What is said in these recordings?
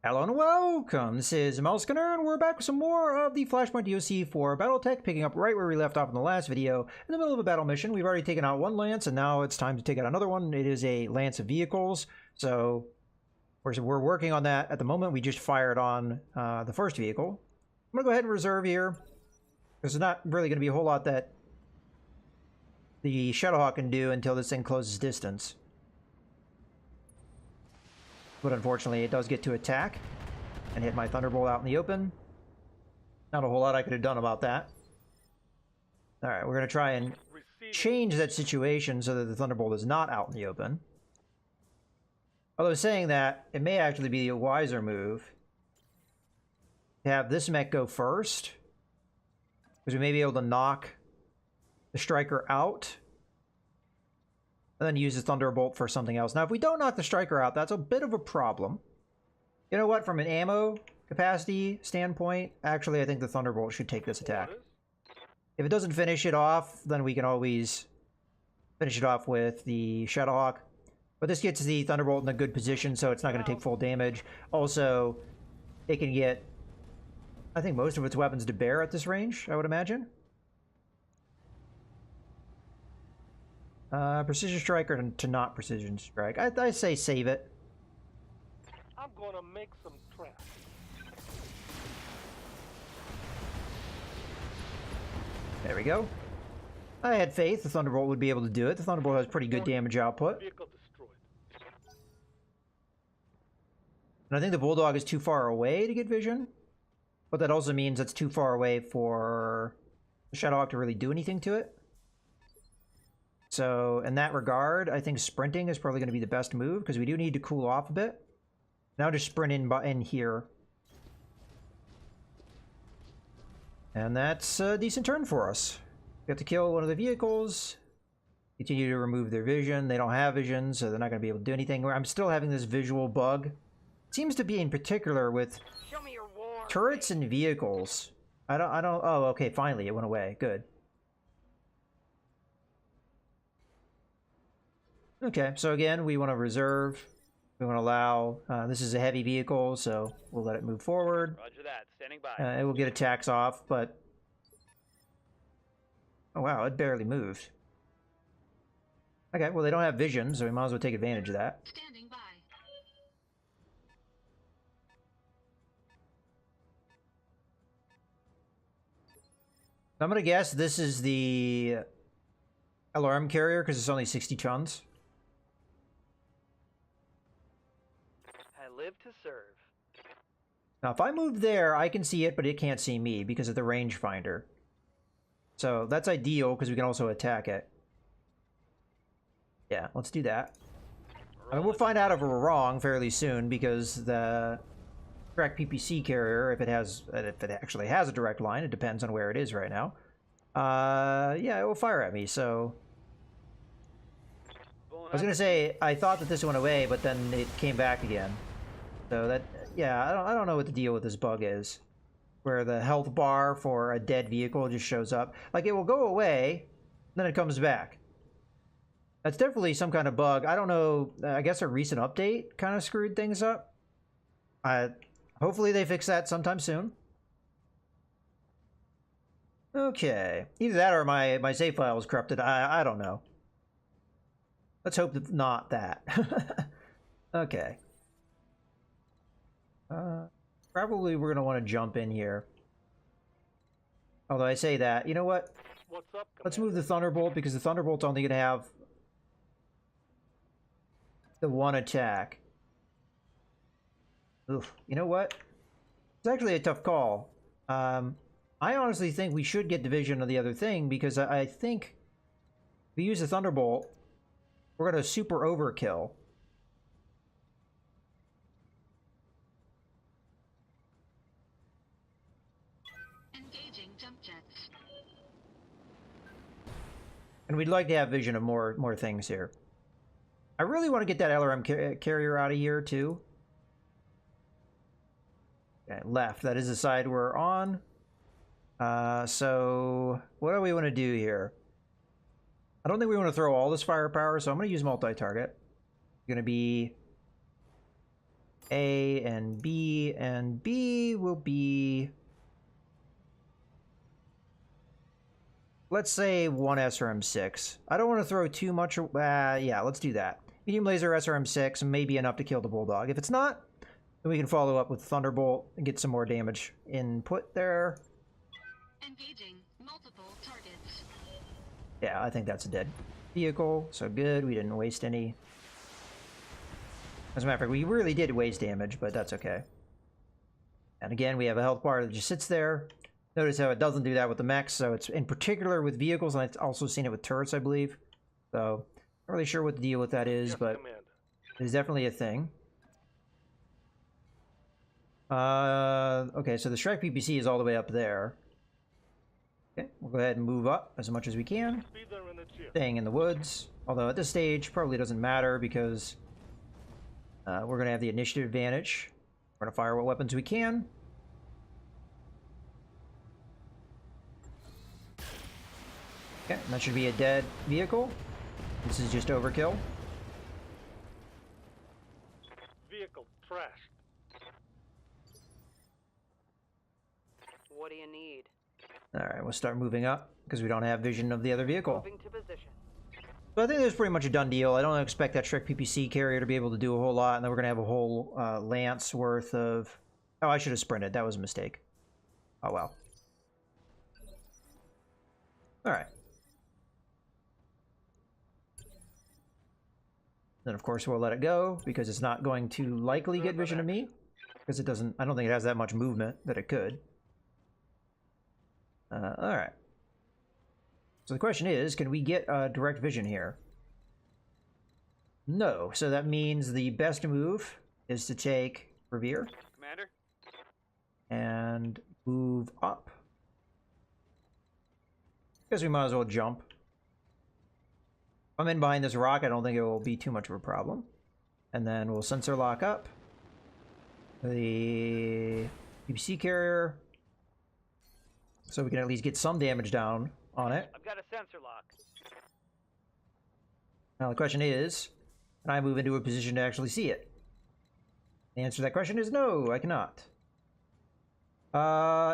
Hello and welcome, this is Skinner, and we're back with some more of the Flashpoint DLC for BattleTech, picking up right where we left off in the last video. In the middle of a battle mission, we've already taken out one lance, and now it's time to take out another one. It is a lance of vehicles, so we're working on that at the moment. We just fired on the first vehicle. I'm going to go ahead and reserve here. There's not really going to be a whole lot that the Shadowhawk can do until this thing closes distance. But unfortunately, it does get to attack and hit my Thunderbolt out in the open. Not a whole lot I could have done about that. Alright, we're going to try and change that situation so that the Thunderbolt is not out in the open. Although saying that, it may actually be a wiser move to have this mech go first, because we may be able to knock the Striker out and then use the Thunderbolt for something else. Now, if we don't knock the Striker out, that's a bit of a problem. You know what? From an ammo capacity standpoint, actually, I think the Thunderbolt should take this attack. If it doesn't finish it off, then we can always finish it off with the Shadowhawk. But this gets the Thunderbolt in a good position, so it's not going to take full damage. Also, it can get, I think, most of its weapons to bear at this range, I would imagine. Precision strike or to not precision strike. I say save it. I'm gonna make some trash. There we go. I had faith the Thunderbolt would be able to do it. The Thunderbolt has pretty good damage output. Vehicle destroyed. And I think the Bulldog is too far away to get vision. But that also means it's too far away for the Shadowhawk to really do anything to it. So, in that regard, I think sprinting is probably going to be the best move, because we do need to cool off a bit. Now just sprint in here. And that's a decent turn for us. We have to kill one of the vehicles. Continue to remove their vision. They don't have vision, so they're not going to be able to do anything. I'm still having this visual bug. It seems to be in particular with turrets and vehicles. I don't, oh, okay, finally, it went away. Good. Okay, so again, we want to reserve. We want to allow, this is a heavy vehicle, so we'll let it move forward. Roger that, standing by. It will get attacks off, but... Oh wow, it barely moved. Okay, well they don't have vision, so we might as well take advantage of that. Standing by. I'm gonna guess this is the LRM carrier, because it's only 60 tons. Live to serve. Now, if I move there, I can see it, but it can't see me because of the rangefinder. So that's ideal because we can also attack it. Yeah, let's do that. I mean, we'll find out if we're wrong fairly soon because the direct PPC carrier, if it actually has a direct line, it depends on where it is right now. Yeah, it will fire at me. So I was gonna say I thought that this went away, but then it came back again. So that, yeah, I don't know what the deal with this bug is, where the health bar for a dead vehicle just shows up. Like, it will go away, then it comes back. That's definitely some kind of bug. I don't know, I guess a recent update kind of screwed things up. Hopefully they fix that sometime soon. Okay, either that or my save file is corrupted. I don't know. Let's hope not that. Okay. Probably we're going to want to jump in here. Although I say that, you know what? What's up, Let's move the Thunderbolt, because the Thunderbolt's only going to have the one attack. Oof, you know what? It's actually a tough call. I honestly think we should get division of the other thing, because I think if we use the Thunderbolt, we're going to super overkill. Engaging jump jets. And we'd like to have vision of more things here. I really want to get that LRM carrier out of here, too. Okay, left. That is the side we're on. So, what do we want to do here? I don't think we want to throw all this firepower, so I'm going to use multi-target. Going to be A and B will be, let's say, one SRM-6. I don't want to throw too much, yeah, let's do that. Medium laser SRM-6 may be enough to kill the Bulldog. If it's not, then we can follow up with Thunderbolt and get some more damage input there. Engaging multiple targets. Yeah, I think that's a dead vehicle, so good. We didn't waste any. As a matter of fact, we really did waste damage, but that's okay. And again, we have a health bar that just sits there. Notice how it doesn't do that with the mechs, so it's in particular with vehicles, and I've also seen it with turrets, I believe. So, not really sure what the deal with that is, but it is definitely a thing. Okay, so the Shrek PPC is all the way up there. Okay, we'll go ahead and move up as much as we can. Staying in the woods. Although at this stage, probably doesn't matter because we're going to have the initiative advantage. We're going to fire what weapons we can. Okay, that should be a dead vehicle. This is just overkill. Vehicle trashed. What do you need? Alright, we'll start moving up because we don't have vision of the other vehicle. Moving to position. So I think that's pretty much a done deal. I don't expect that Shrek PPC carrier to be able to do a whole lot, and then we're going to have a whole lance worth of... Oh, I should have sprinted. That was a mistake. Oh, well. Alright. Then, of course, we'll let it go, because it's not going to likely get vision of me. Because it doesn't... I don't think it has that much movement that it could. Alright. So the question is, can we get direct vision here? No. So that means the best move is to take Revere. Commander? And move up. Guess we might as well jump. If I'm in behind this rock, I don't think it will be too much of a problem. And then we'll sensor lock up the PPC carrier, so we can at least get some damage down on it. I've got a sensor lock. Now the question is, can I move into a position to actually see it? The answer to that question is no, I cannot.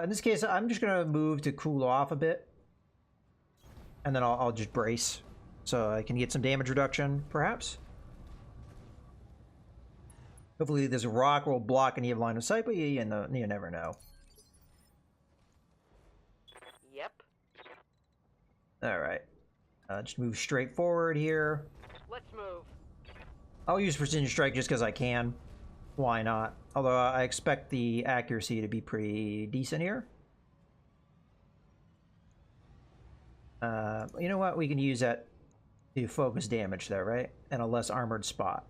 In this case, I'm just going to move to cool off a bit. And then I'll just brace, so I can get some damage reduction, perhaps. Hopefully this rock will block any line of sight, but you never know. Yep. Alright. Just move straight forward here. Let's move. I'll use Precision Strike just because I can. Why not? Although I expect the accuracy to be pretty decent here. You know what? We can use that to focus damage there, right? And a less armored spot.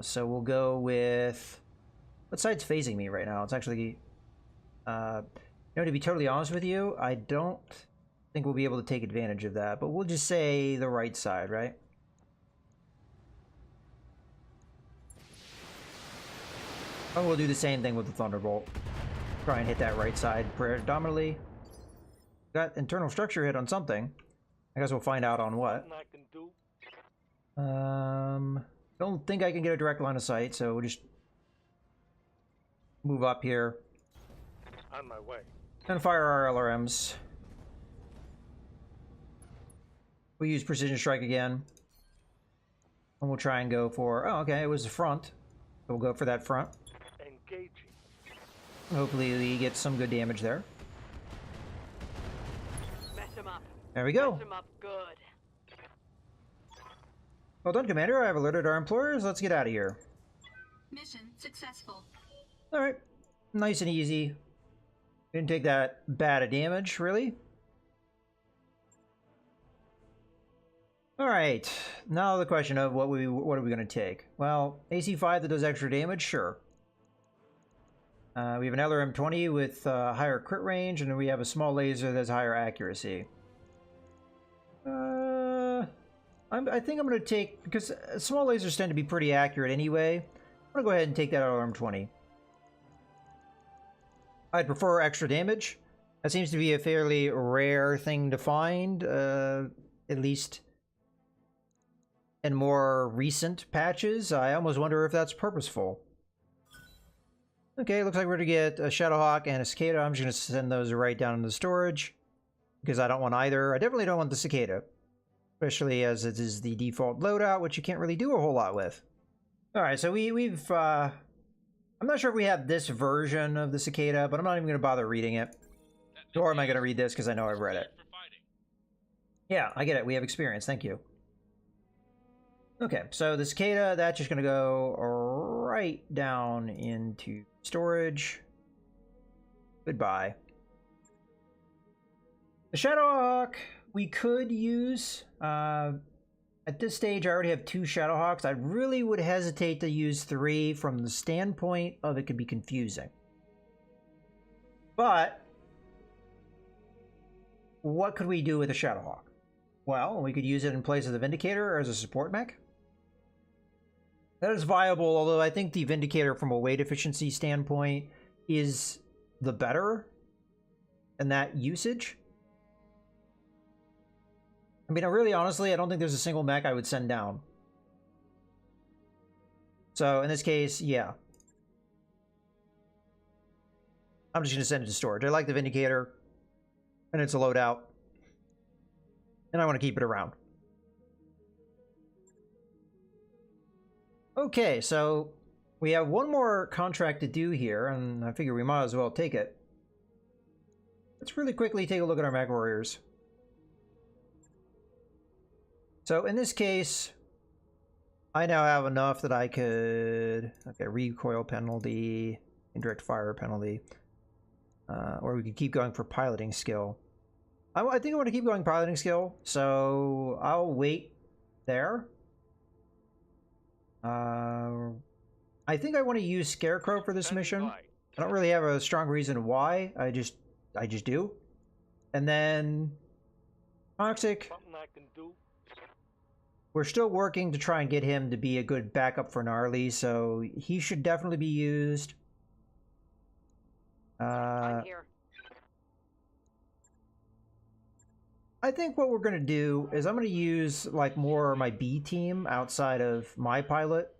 So we'll go with... What side's facing me right now? It's actually... You know, to be totally honest with you, I don't think we'll be able to take advantage of that, but we'll just say the right side, right? And we'll do the same thing with the Thunderbolt. Try and hit that right side predominantly. Got internal structure hit on something. I guess we'll find out on what. Nothing I can do. Don't think I can get a direct line of sight, so we'll just move up here. On my way. And fire our LRMs. We'll use Precision Strike again. And we'll try and go for... Oh, okay, it was the front. So we'll go for that front. Engaging. Hopefully we get some good damage there. Mess him up. There we go. Mess him up good. Well done, Commander. I have alerted our employers. Let's get out of here. Mission successful. Alright. Nice and easy. Didn't take that bad a damage, really. Alright. Now the question of what are we going to take? Well, AC5 that does extra damage? Sure. We have an LRM-20 with higher crit range, and then we have a small laser that has higher accuracy. I think I'm going to take... Because small lasers tend to be pretty accurate anyway. I'm going to go ahead and take that LRM-20. I'd prefer extra damage. That seems to be a fairly rare thing to find, at least and more recent patches, I almost wonder if that's purposeful. Okay, looks like we're gonna get a Shadowhawk and a Cicada. I'm just gonna send those right down into storage because I don't want either. I definitely don't want the Cicada, especially as it is the default loadout, which you can't really do a whole lot with. All right, so we've I'm not sure if we have this version of the Cicada, but I'm not even gonna bother reading it. Nor am I gonna read this because I know I've read it. Yeah, I get it. We have experience. Thank you. Okay, so the Cicada, that's just going to go right down into storage. Goodbye. The Shadowhawk, we could use. At this stage, I already have 2 Shadowhawks. I really would hesitate to use 3 from the standpoint of it could be confusing. But what could we do with a Shadowhawk? Well, we could use it in place of the Vindicator as a support mech. That is viable, although I think the Vindicator from a weight efficiency standpoint is the better in that usage. I mean, really, honestly, I don't think there's a single mech I would send down. So, in this case, yeah. I'm just going to send it to storage. I like the Vindicator, and it's a loadout. And I want to keep it around. Okay, so we have one more contract to do here, and I figure we might as well take it. Let's really quickly take a look at our mech warriors. So in this case, I now have enough that I could... Okay, recoil penalty, indirect fire penalty. Or we could keep going for piloting skill. I think I want to keep going piloting skill, so I'll wait there. I think I want to use Scarecrow for this mission. I don't really have a strong reason why. I just do. And then Toxic. Something I can do. We're still working to try and get him to be a good backup for Gnarly, so he should definitely be used. I'm here. I think what we're going to do is I'm going to use like more my B team outside of my pilot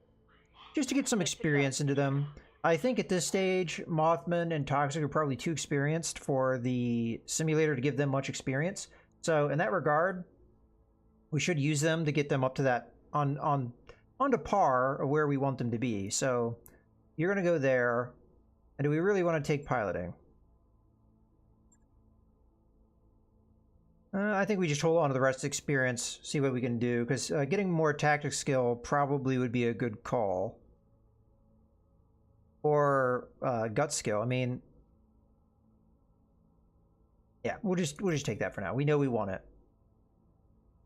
just to get some experience into them. I think at this stage, Mothman and Toxic are probably too experienced for the simulator to give them much experience. So in that regard, we should use them to get them up to that onto par of where we want them to be. So you're going to go there. And do we really want to take piloting? I think we just hold on to the rest of the experience, see what we can do, because getting more tactic skill probably would be a good call. Or gut skill. I mean, yeah, we'll just take that for now. We know we want it.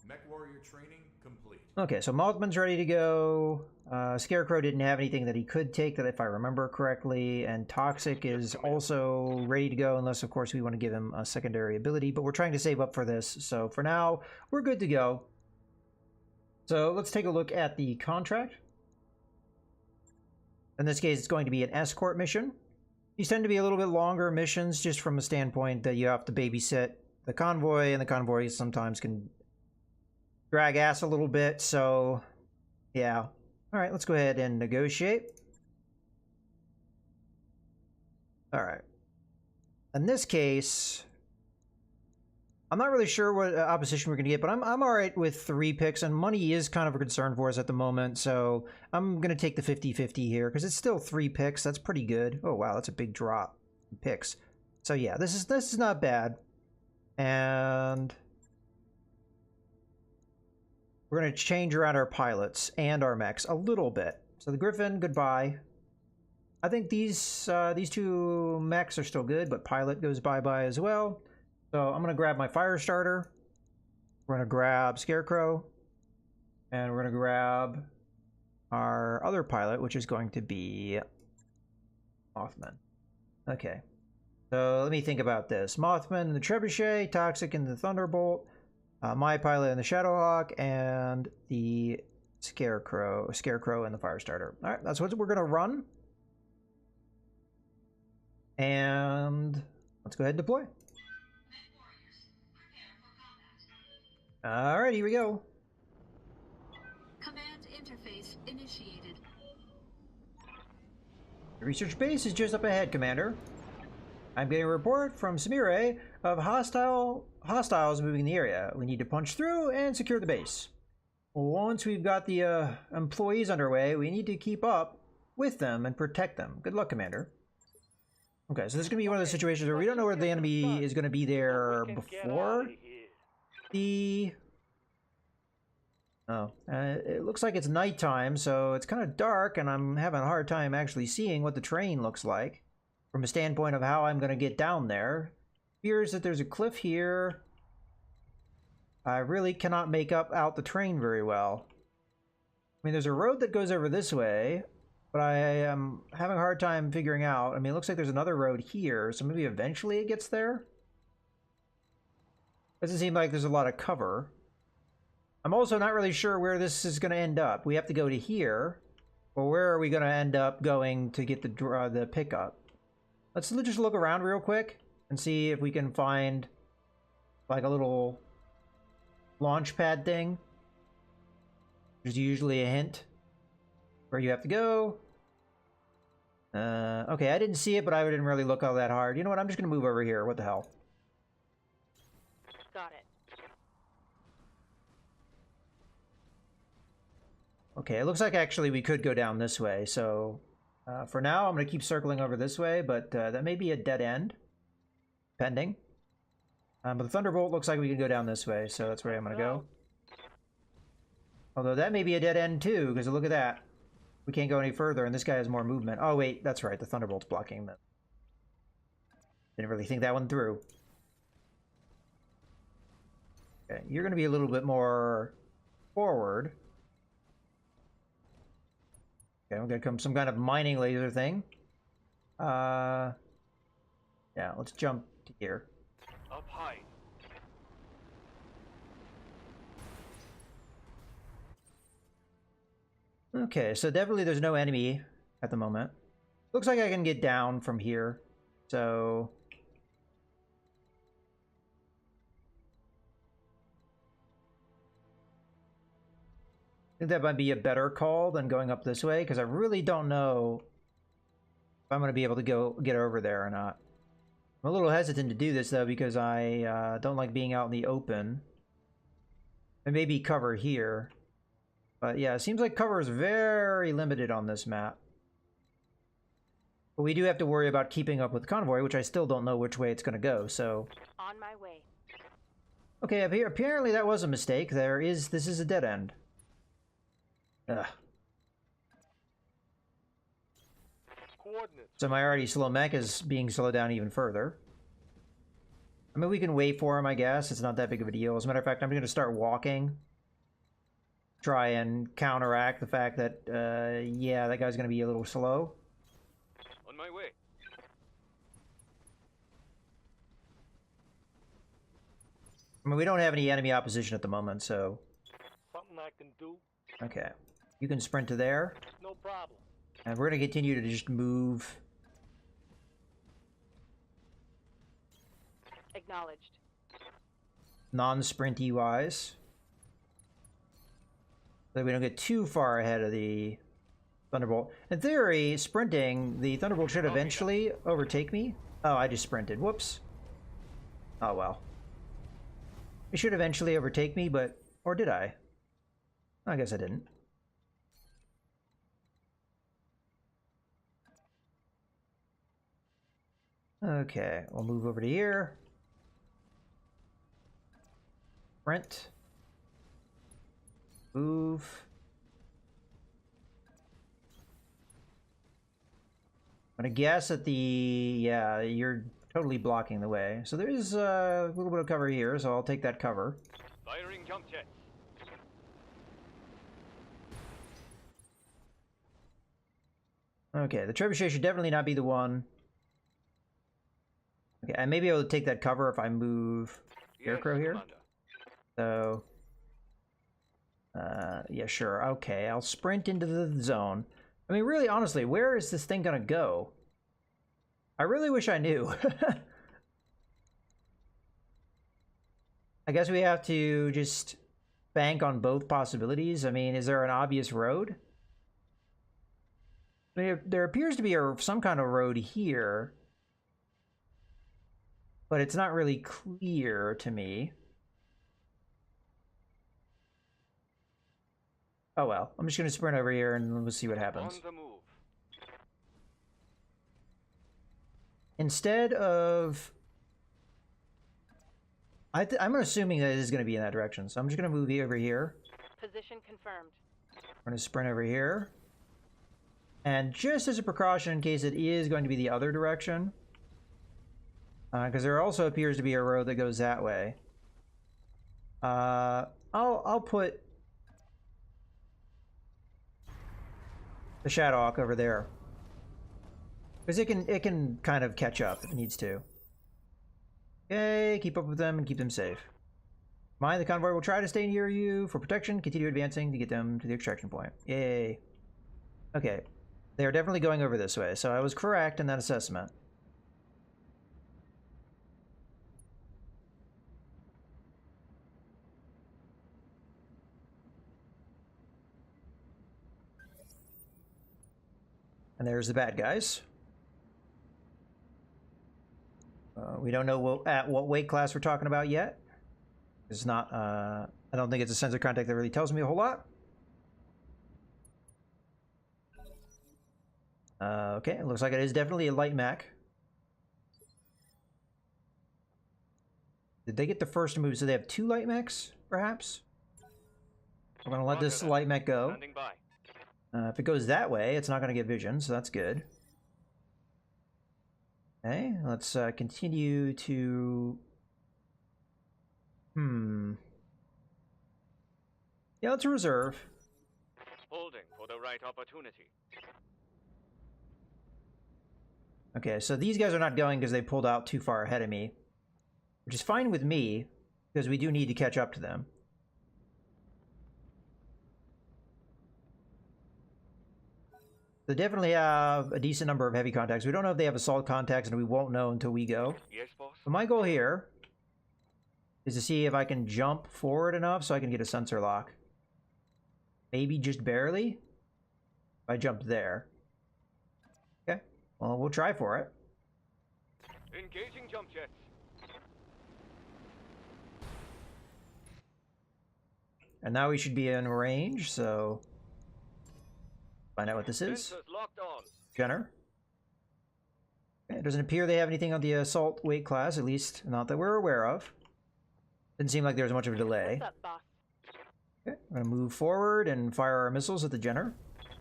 Mech warrior training complete. Okay, so Mothman's ready to go. Scarecrow didn't have anything that he could take, that if I remember correctly, and Toxic is also ready to go, unless of course we want to give him a secondary ability, but we're trying to save up for this, so for now we're good to go. So let's take a look at the contract. In this case, it's going to be an escort mission. These tend to be a little bit longer missions, just from a standpoint that you have to babysit the convoy, and the convoy sometimes can drag ass a little bit, so yeah. All right, let's go ahead and negotiate. All right. In this case, I'm not really sure what opposition we're going to get, but I'm all right with 3 picks, and money is kind of a concern for us at the moment, so I'm going to take the 50-50 here, because it's still 3 picks. That's pretty good. Oh, wow, that's a big drop in picks. So yeah, this is not bad. And we're going to change around our pilots and our mechs a little bit. So the Griffin, goodbye. I think these 2 mechs are still good, but pilot goes bye-bye as well. So I'm going to grab my fire starter. We're going to grab Scarecrow. And we're going to grab our other pilot, which is going to be Mothman. Okay. So let me think about this. Mothman and the Trebuchet, Toxic and the Thunderbolt. My pilot and the Shadowhawk, and the Scarecrow and the Firestarter. All right, that's what we're going to run. And let's go ahead and deploy. All right, here we go. Command The research base is just up ahead, Commander. I'm getting a report from Samire of hostiles moving in the area. We need to punch through and secure the base. Once we've got the employees underway, we need to keep up with them and protect them. Good luck, Commander. Okay, so this is going to be one of those situations where we don't know where the enemy is going to be there before the... Oh, it looks like it's nighttime, so it's kind of dark, and I'm having a hard time actually seeing what the terrain looks like from a standpoint of how I'm going to get down there. Appears that there's a cliff here. I really cannot make out the terrain very well. I mean, there's a road that goes over this way, but I am having a hard time figuring out. I mean, it looks like there's another road here, so maybe eventually it gets there. Doesn't seem like there's a lot of cover. I'm also not really sure where this is going to end up. We have to go to here, or where are we going to end up going to get the pickup? Let's just look around real quick and see if we can find like a little launch pad thing. There's usually a hint where you have to go. Okay, I didn't see it, but I didn't really look all that hard. You know what? I'm just going to move over here. What the hell? Got it. Okay, it looks like actually we could go down this way, so for now I'm going to keep circling over this way, but that may be a dead end, pending. But the Thunderbolt looks like we can go down this way, so that's where I'm going to go. Although that may be a dead end too, because look at that. We can't go any further, and this guy has more movement. Oh wait, that's right, the Thunderbolt's blocking them. Didn't really think that one through. Okay, you're going to be a little bit more forward. Okay, we're gonna come some kind of mining laser thing. Yeah, let's jump to here. Up high. Okay, so definitely there's no enemy at the moment. Looks like I can get down from here, so... I think that might be a better call than going up this way, because I really don't know if I'm going to be able to get over there or not. I'm a little hesitant to do this, though, because I don't like being out in the open. And maybe cover here. But yeah, it seems like cover is very limited on this map. But we do have to worry about keeping up with convoy, which I still don't know which way it's going to go, so... On my way. Okay, apparently that was a mistake. This is a dead end. Ugh. So my already slow mech is being slowed down even further. I mean, we can wait for him, I guess. It's not that big of a deal. As a matter of fact, I'm going to start walking. Try and counteract the fact that, yeah, that guy's going to be a little slow. On my way. I mean, we don't have any enemy opposition at the moment, so... Something I can do? Okay. You can sprint to there. No problem. And we're going to continue to just move. Acknowledged. Non-sprinty wise. So that we don't get too far ahead of the Thunderbolt. In theory, sprinting, the Thunderbolt should eventually overtake me. Oh, I just sprinted. Whoops. Oh, well. It should eventually overtake me, but... Or did I? I guess I didn't. Okay, we'll move over to here. Sprint. Move. I'm gonna guess at the... Yeah, you're totally blocking the way. So there's a little bit of cover here, so I'll take that cover. Firing jump jet. Okay, the trebuchet should definitely not be the one. Okay, I may be able to take that cover if I move Scarecrow here. Commander. So, yeah, sure. Okay, I'll sprint into the zone. I mean, really, honestly, where is this thing gonna go? I really wish I knew. I guess we have to just bank on both possibilities. I mean, is there an obvious road? There appears to be some kind of road here, but it's not really clear to me. Oh well, I'm just gonna sprint over here and we'll see what happens. On the move. Instead of... I'm assuming that it is going to be in that direction, so I'm just going to move over here. Position confirmed. I'm going to sprint over here. And just as a precaution, in case it is going to be the other direction, because there also appears to be a road that goes that way, I'll put the Shadowhawk over there. Because it can kind of catch up if it needs to. Okay, keep up with them and keep them safe. Mind the convoy will try to stay near you for protection. Continue advancing to get them to the extraction point. Yay. Okay, they're definitely going over this way, so I was correct in that assessment. And there's the bad guys. We don't know at what weight class we're talking about yet. It's not, I don't think it's a sensor contact that really tells me a whole lot. Okay, it looks like it is definitely a light mech. Did they get the first move? So they have 2 light mechs, perhaps? We're going to let this light mech go. Standing by. If it goes that way, it's not going to get vision, so that's good. Okay, let's continue to... Yeah, let's reserve. Holding for the right opportunity. Okay, so these guys are not going because they pulled out too far ahead of me. Which is fine with me, because we do need to catch up to them. They definitely have a decent number of heavy contacts. We don't know if they have assault contacts, and we won't know until we go. Yes, boss. But my goal here is to see if I can jump forward enough so I can get a sensor lock. Maybe just barely. If I jump there. Okay. Well, we'll try for it. Engaging jump jets. And now we should be in range, so... Find out what this is. Sensors locked on. Jenner. Okay, it doesn't appear they have anything on the assault weight class, at least not that we're aware of. Didn't seem like there was much of a delay. What's up, boss? Okay, I'm going to move forward and fire our missiles at the Jenner.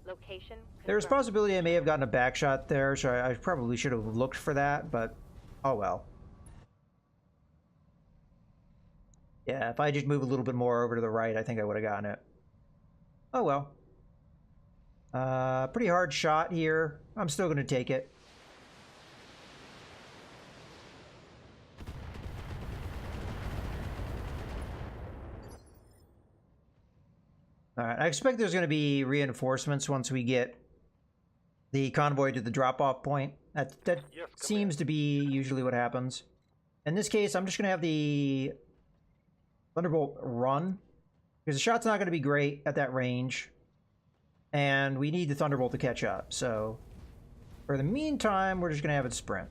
Location There's a confirmed. possibility I may have gotten a back shot there, so I probably should have looked for that, but oh well. Yeah, if I just move a little bit more over to the right, I think I would have gotten it. Oh well. Pretty hard shot here. I'm still going to take it. Alright, I expect there's going to be reinforcements once we get the convoy to the drop-off point. That Yes, seems to be usually what happens. In this case, I'm just going to have the Thunderbolt run, because the shot's not going to be great at that range. And we need the Thunderbolt to catch up, so for the meantime, we're just going to have it sprint.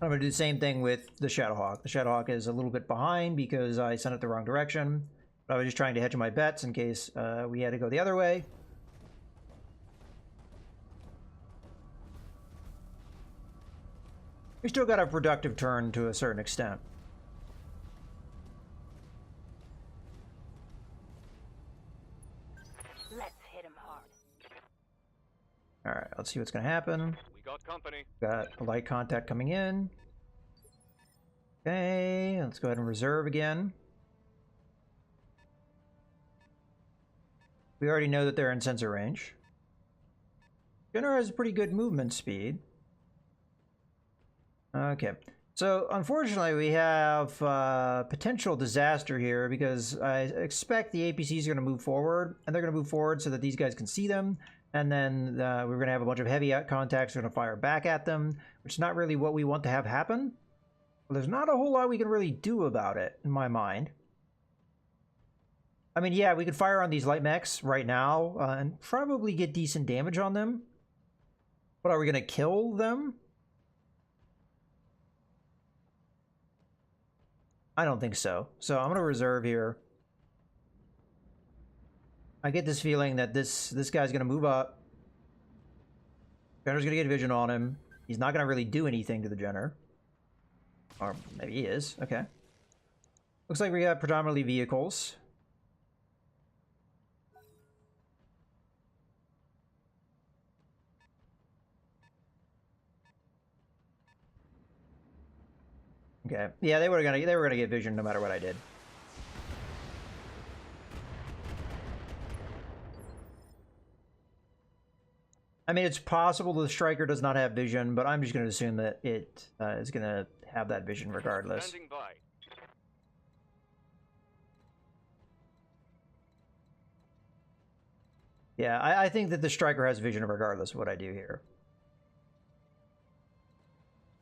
I'm going to do the same thing with the Shadowhawk. The Shadowhawk is a little bit behind because I sent it the wrong direction. But I was just trying to hedge my bets in case we had to go the other way. We still got a productive turn to a certain extent. Let's hit him hard. Alright, let's see what's going to happen. We got company. Got a light contact coming in. Okay, let's go ahead and reserve again. We already know that they're in sensor range. Jenner has pretty good movement speed. Okay, so unfortunately we have potential disaster here because I expect the APCs are going to move forward, and they're going to move forward so that these guys can see them, and then we're going to have a bunch of heavy contacts going to fire back at them, which is not really what we want to have happen. Well, there's not a whole lot we can really do about it, in my mind. I mean, yeah, we could fire on these light mechs right now and probably get decent damage on them. But are we going to kill them? I don't think so. So I'm going to reserve here. I get this feeling that this guy's going to move up. Jenner's going to get vision on him. He's not going to really do anything to the Jenner. Or maybe he is. Okay. Looks like we got predominantly vehicles. Okay. Yeah, they were gonna get vision no matter what I did. I mean, it's possible the striker does not have vision, but I'm just going to assume that it is going to have that vision regardless. Standing by. Yeah, I think that the striker has vision regardless of what I do here.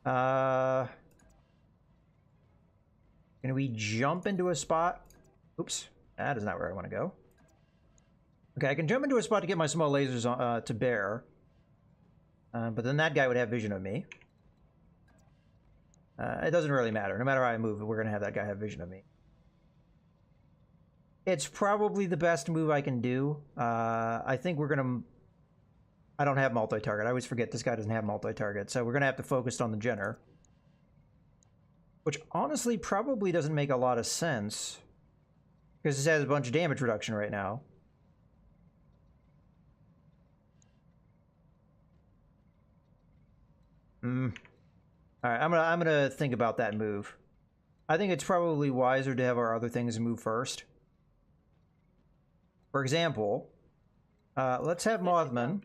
Can we jump into a spot? Oops, that is not where I want to go. Okay, I can jump into a spot to get my small lasers on, to bear. But then that guy would have vision of me. It doesn't really matter. No matter how I move, we're going to have that guy have vision of me. It's probably the best move I can do. I think we're going to... I don't have multi-target. I always forget this guy doesn't have multi-target. So we're going to have to focus on the Jenner. Which honestly probably doesn't make a lot of sense. Because this has a bunch of damage reduction right now. Alright, I'm gonna think about that move. I think it's probably wiser to have our other things move first. For example, let's have Mothman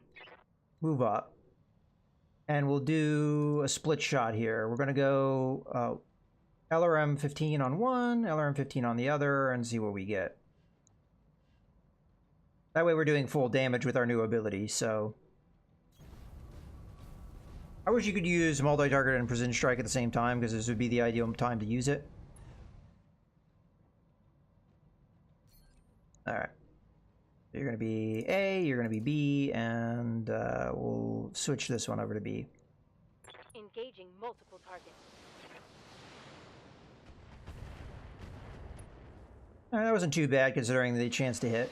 move up. And we'll do a split shot here. We're gonna go LRM 15 on one, LRM 15 on the other, and see what we get. That way we're doing full damage with our new ability, so... I wish you could use multi-target and precision strike at the same time, because this would be the ideal time to use it. Alright. You're going to be A, you're going to be B, and we'll switch this one over to B. Engaging multiple targets. Alright, that wasn't too bad considering the chance to hit.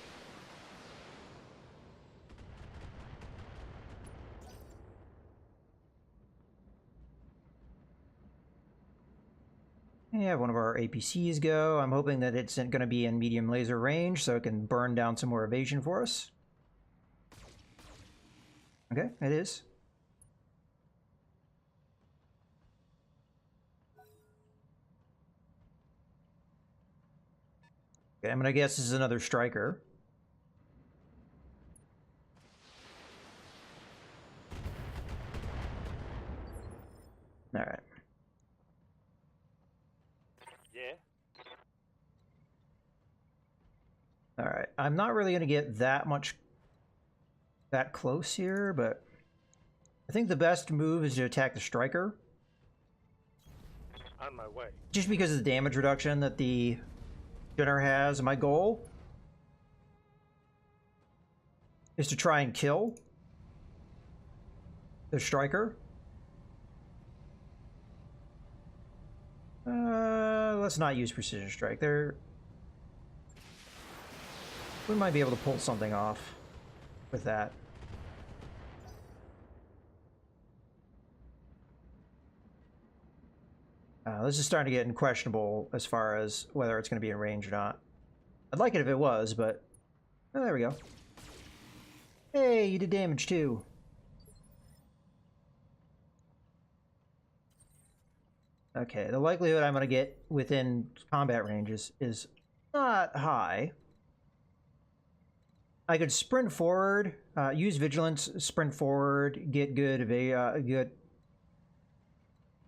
Yeah, one of our APCs go. I'm hoping that it's going to be in medium laser range so it can burn down some more evasion for us. Okay, it is. Okay, I'm going to guess this is another striker. All right. Alright, I'm not really going to get that close here, but I think the best move is to attack the striker. On my way. Just because of the damage reduction that the Jenner has. My goal is to try and kill the striker. Let's not use precision strike. We might be able to pull something off with that. This is starting to get questionable as far as whether it's going to be in range or not. I'd like it if it was, but... Oh, there we go. Hey, you did damage too. Okay, the likelihood I'm going to get within combat ranges is not high. I could sprint forward, use vigilance, sprint forward, get good, good.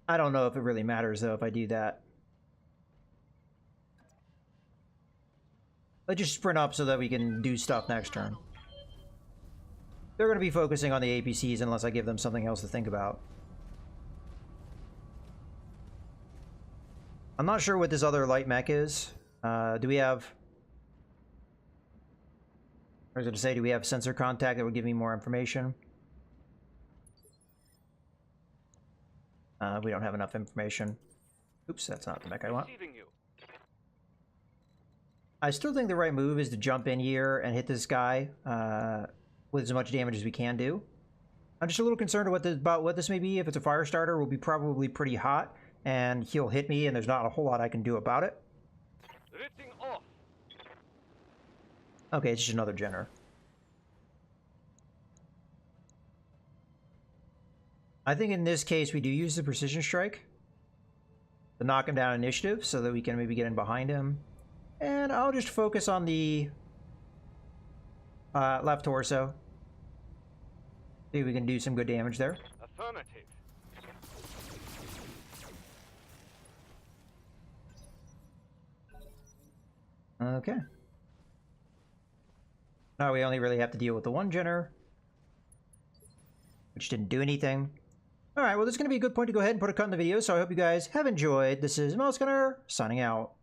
I don't know if it really matters though if I do that. Let's just sprint up so that we can do stuff next turn. They're going to be focusing on the APCs unless I give them something else to think about. I'm not sure what this other light mech is. Do we have... I was going to say, do we have sensor contact that would give me more information? We don't have enough information. Oops, that's not the mech I want. Receiving you. I still think the right move is to jump in here and hit this guy with as much damage as we can do. I'm just a little concerned about what this may be. If it's a fire starter, we'll be probably pretty hot, and he'll hit me, and there's not a whole lot I can do about it. Lifting off. Okay, it's just another Jenner. I think in this case we do use the precision strike to knock him down initiative so that we can maybe get in behind him. And I'll just focus on the left torso. See if we can do some good damage there. Affirmative. Okay. Now we only really have to deal with the one Jenner, which didn't do anything. Alright, well this is going to be a good point to go ahead and put a cut in the video, so I hope you guys have enjoyed. This is Mouse Gunner, signing out.